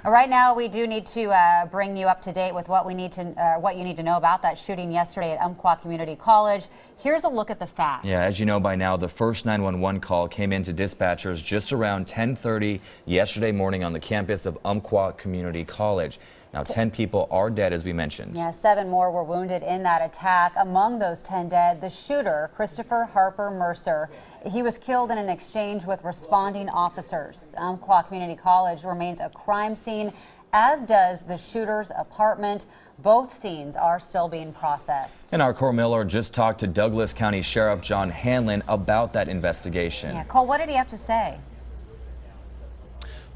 Right now, we do need to bring you up to date with what you need to know about that shooting yesterday at Umpqua Community College. Here's a look at the facts. Yeah, as you know by now, the first 911 call came into dispatchers just around 10:30 yesterday morning on the campus of Umpqua Community College. Now, 10 people are dead, as we mentioned. Yeah, 7 more were wounded in that attack. Among those 10 dead, the shooter, Christopher Harper Mercer. He was killed in an exchange with responding officers. Umpqua Community College remains a crime scene, as does the shooter's apartment. Both scenes are still being processed. And our Cole Miller just talked to Douglas County Sheriff John Hanlon about that investigation. Yeah, Cole, what did he have to say?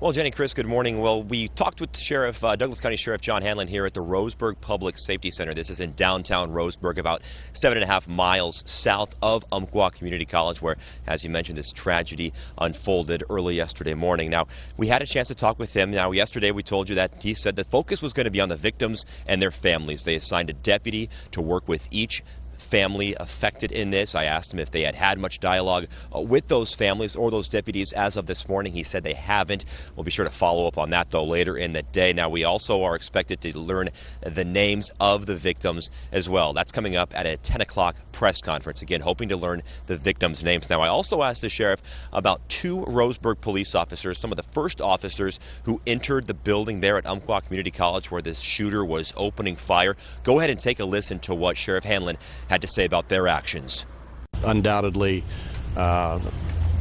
Well, Jenny, Chris, good morning. Well, we talked with Douglas County Sheriff John Hanlon here at the Roseburg Public Safety Center. This is in downtown Roseburg, about 7.5 miles south of Umpqua Community College, where, as you mentioned, this tragedy unfolded early yesterday morning. Now, we had a chance to talk with him. Now, yesterday we told you that he said the focus was going to be on the victims and their families. They assigned a deputy to work with each family affected in this. I asked him if they had much dialogue with those families or those deputies as of this morning. He said they haven't. We'll be sure to follow up on that, though, later in the day. Now, we also are expected to learn the names of the victims as well. That's coming up at a 10 o'clock press conference. Again, hoping to learn the victims' names. Now, I also asked the sheriff about 2 Roseburg police officers, some of the first officers who entered the building there at Umpqua Community College where this shooter was opening fire. Go ahead and take a listen to what Sheriff Hanlon had to say about their actions. Undoubtedly,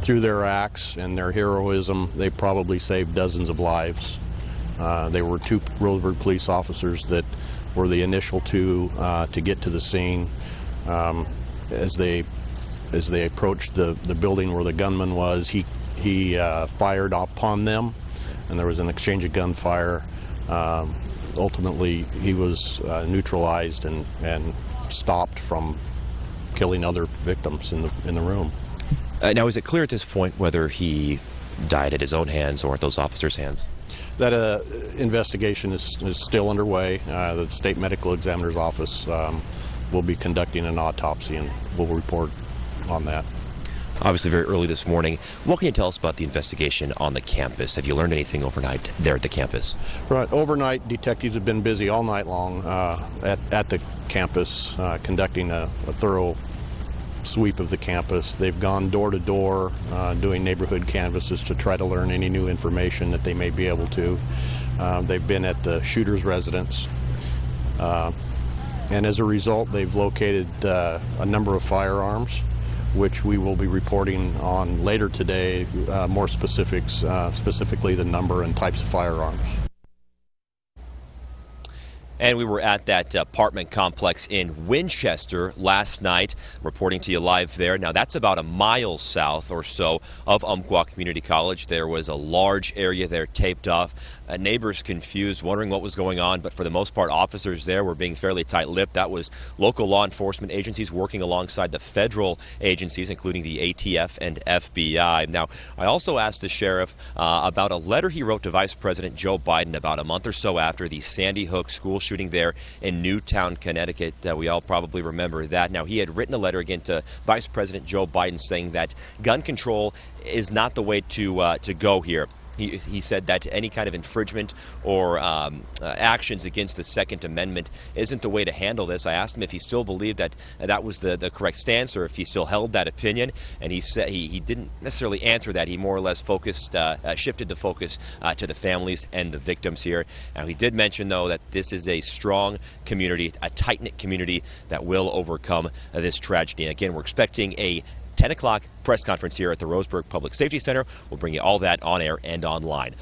through their acts and their heroism, they probably saved dozens of lives. They were 2 Roseburg police officers that were the initial 2 to get to the scene. As they approached the building where the gunman was, he fired upon them, and there was an exchange of gunfire. Ultimately, he was neutralized and stopped from killing other victims in the room. Now, is it clear at this point whether he died at his own hands or at those officers' hands? That investigation is still underway. The state medical examiner's office will be conducting an autopsy, and we'll report on that. Obviously very early this morning. What can you tell us about the investigation on the campus? Have you learned anything overnight there at the campus? Right. Overnight, detectives have been busy all night long at the campus, conducting a thorough sweep of the campus. They've gone door to door, doing neighborhood canvasses to try to learn any new information that they may be able to. They've been at the shooter's residence. And as a result, they've located a number of firearms, which we will be reporting on later today, more specifics, specifically the number and types of firearms. And we were at that apartment complex in Winchester last night, reporting to you live there. Now, that's about a mile south or so of Umpqua Community College. There was a large area there taped off. Neighbors confused, wondering what was going on, but for the most part, officers there were being fairly tight-lipped. That was local law enforcement agencies working alongside the federal agencies, including the ATF and FBI. Now, I also asked the sheriff about a letter he wrote to Vice President Joe Biden about a month or so after the Sandy Hook school shooting there in Newtown, Connecticut. We all probably remember that. Now, he had written a letter again to Vice President Joe Biden saying that gun control is not the way to go here. He said that any kind of infringement or actions against the Second Amendment isn't the way to handle this. I asked him if he still believed that that was the correct stance, or if he still held that opinion, and he said he didn't necessarily answer that. He more or less shifted the focus to the families and the victims here. Now, he did mention, though, that this is a strong community, a tight-knit community that will overcome this tragedy. And again, we're expecting a 10 o'clock press conference here at the Roseburg Public Safety Center. We'll bring you all that on air and online.